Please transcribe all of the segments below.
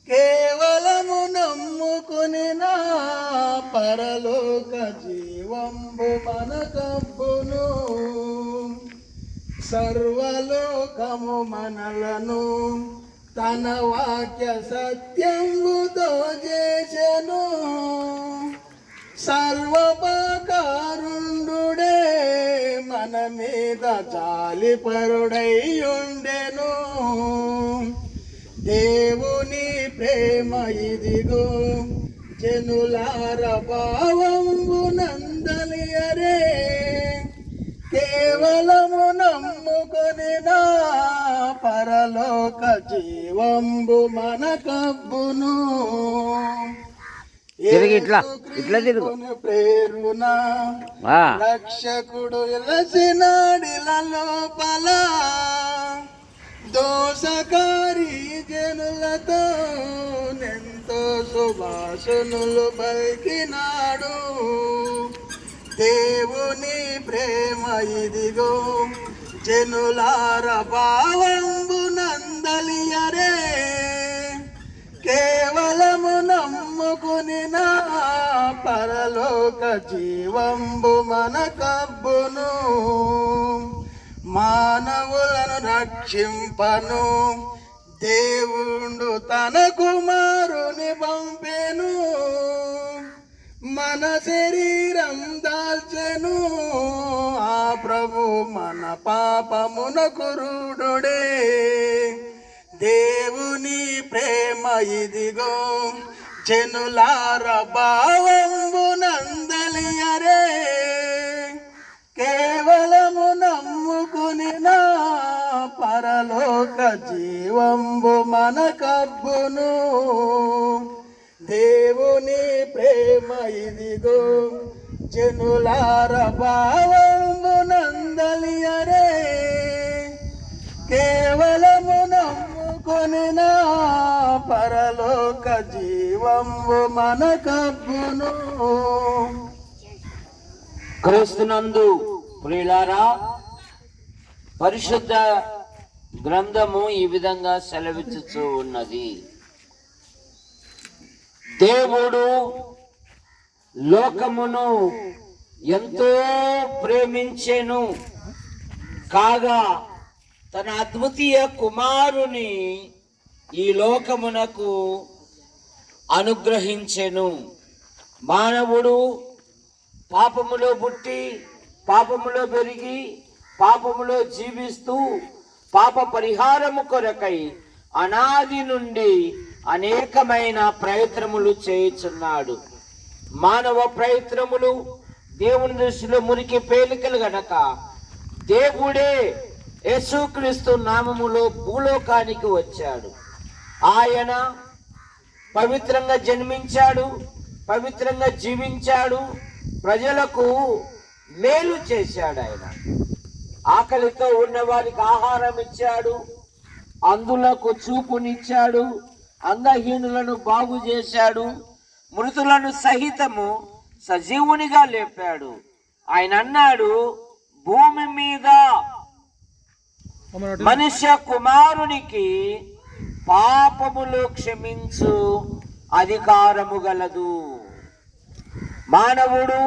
కేవలము నమ్ముకుని నా పరలోక జీవంబు మనకబ్బును. సర్వలోకము మనలను తన వాక్య సత్యముతో చేసెను. సర్వోపకారుండుడే మన మీద జాలిపరుడై ఉండెను. దేవుని ప్రేమ ఇదిగో జనులార భావంబు నందలియరే. కేవలము నమ్ముకొని నా పరలోక జీవంబు మనకబ్బును. ప్రేరున రక్షకుడు ఎలసినాడిల లోపల దోషకారి జనులతో ఎంతో సుభాషణులు పలికినాడు. దేవుని ప్రేమ ఇదిగో జనులార భావంబు నందలియరే. కేవలము నమ్ముకుని నా పరలోక జీవంబు మనకబ్బును. మానవులను రక్షింపను దేవుడు తన కుమారుని పంపెను. మన శరీరం దాల్చెను ఆ ప్రభు మన పాపమున కురుడుడే. దేవుని ప్రేమ ఇదిగో జనులార భావంబు నందలియరే. కేవలము నమ్ముకుని నా పరలోక జీవంబు మనకబ్బును. దేవుని ప్రేమ ఇదిగో జనులార భావంబు నందలియరే. కేవలము నమ్ముకొని నా పరలోక జీవంబు మనకబ్బును. క్రీస్తునందు ప్రియులారా, పరిశుద్ధ గ్రంథము ఈ విధంగా సెలవిచ్చుచూ ఉన్నది. దేవుడు లోకమును ఎంతో ప్రేమించెను కాగా తన అద్వితీయ కుమారుని ఈ లోకమునకు అనుగ్రహించెను. మానవుడు పాపములో పుట్టి పాపములో పెరిగి పాపములో జీవిస్తూ పాప పరిహారము కొరకై అనాది నుండి అనేకమైన ప్రయత్నములు చేయుచున్నాడు. మానవ ప్రయత్నములు దేవుని దృష్టిలో మురికి పేలికలు గనక దేవుడే యేసుక్రీస్తు నామములో భూలోకానికి వచ్చాడు. ఆయన పవిత్రంగా జన్మించాడు, పవిత్రంగా జీవించాడు, ప్రజలకు మేలు చేశాడు. ఆయన ఆకలితో ఉన్న వారికి ఆహారం ఇచ్చాడు, అందులకు చూపునిచ్చాడు, అంగహీనులను బాగు చేశాడు, మృతులను సహితము సజీవునిగా లేపాడు. ఆయన అన్నాడు, భూమి మీద మనుష్య కుమారునికి పాపములు క్షమించు అధికారము గలదు. మానవుడు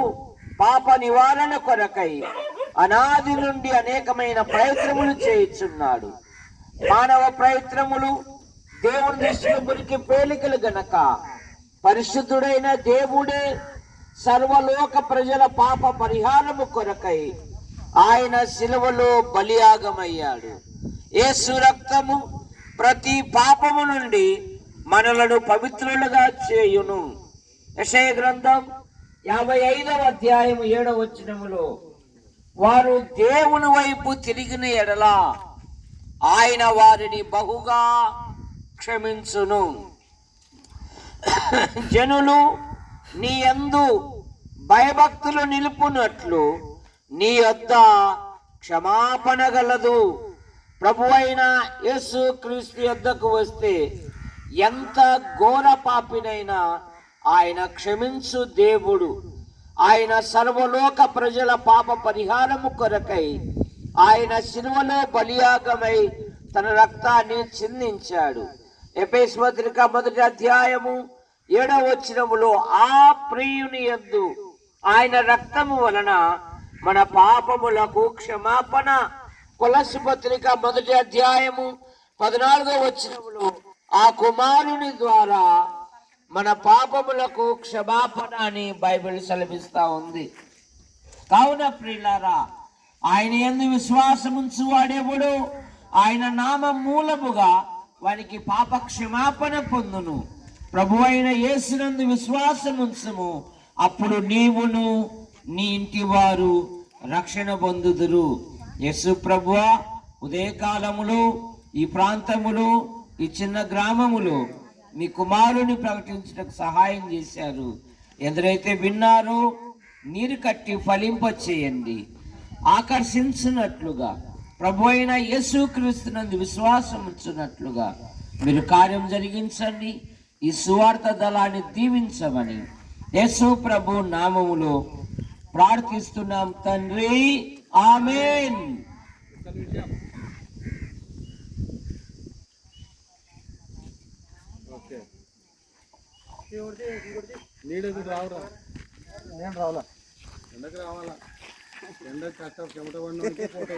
పాప నివారణ కొరకై అనాది నుండి అనేకమైన ప్రయత్నములు చేయుచున్నాడు. మానవ ప్రయత్నములు దేవుని దృష్టిలో మురికి పేలికలు గనక పరిశుద్ధుడైన దేవుడే సర్వలోక ప్రజల పాప పరిహారము కొరకై ఆయన శిలువలో బలియాగమయ్యాడు. యేసు రక్తము ప్రతి పాపము నుండి మనలను పవిత్రులుగా చేయును. యెషయా గ్రంథం 55వ అధ్యాయం 7వ వచనములో వారు దేవుని వైపు తిరిగిన ఎడల ఆయన వారిని బహుగా క్షమించును. జనులు నీ యందు భయభక్తులు నిలుపునట్లు నీ యొద్ద క్షమాపణ గలదు. ప్రభువైన యేసు క్రీస్తు యొద్దకు వస్తే ఎంత ఘోర పాపినైనా ఆయన క్షమించు దేవుడు. ఆయన సర్వలోక ప్రజల పాప పరిహారము కొరకై ఆయన శిలువలో బలియాగమై తన రక్తాన్ని చిందించాడు. ఎఫెసీ పత్రిక 1వ అధ్యాయము 7వ వచనములో ఆ ప్రియుని యందు ఆయన రక్తము వలన మన పాపములకు క్షమాపణ. కొలస్సీ పత్రిక 1వ అధ్యాయము 14వ వచనములో ఆ కుమారుని ద్వారా మన పాపములకు క్షమాపణ అని బైబిల్ సెలవిస్తా ఉంది. కావున ప్రియులారా, ఆయన యందు విశ్వాసముంచు వాడెవడు ఆయన నామ మూలముగా వానికి పాప క్షమాపణ పొందును. ప్రభువైన యేసునందు విశ్వాసముంచుము, అప్పుడు నీవును నీ ఇంటి వారు రక్షణ పొందుదురు. యేసు ప్రభువా ఉదయకాలములో ఈ ప్రాంతములో ఈ చిన్న గ్రామములో మీ కుమారుని ప్రకటించడానికి సహాయం చేశారు. ఎందరైతే విన్నారో నీరు కట్టి ఫలింప చేయండి. ఆకర్షించినట్లుగా ప్రభు అయిన యేసుక్రీస్తునందు విశ్వాసం ఉంచున్నట్లుగా మీరు కార్యం జరిగించండి. ఈ సువార్త దళాన్ని దీవించమని యేసు ప్రభు నామములో ప్రార్థిస్తున్నాం తండ్రి, ఆమేన్. నీడకు రావురా, నేను రావాలా, ఎండకు రావాలా, ఎండ కట్ట చెమట పడిన ఫోటో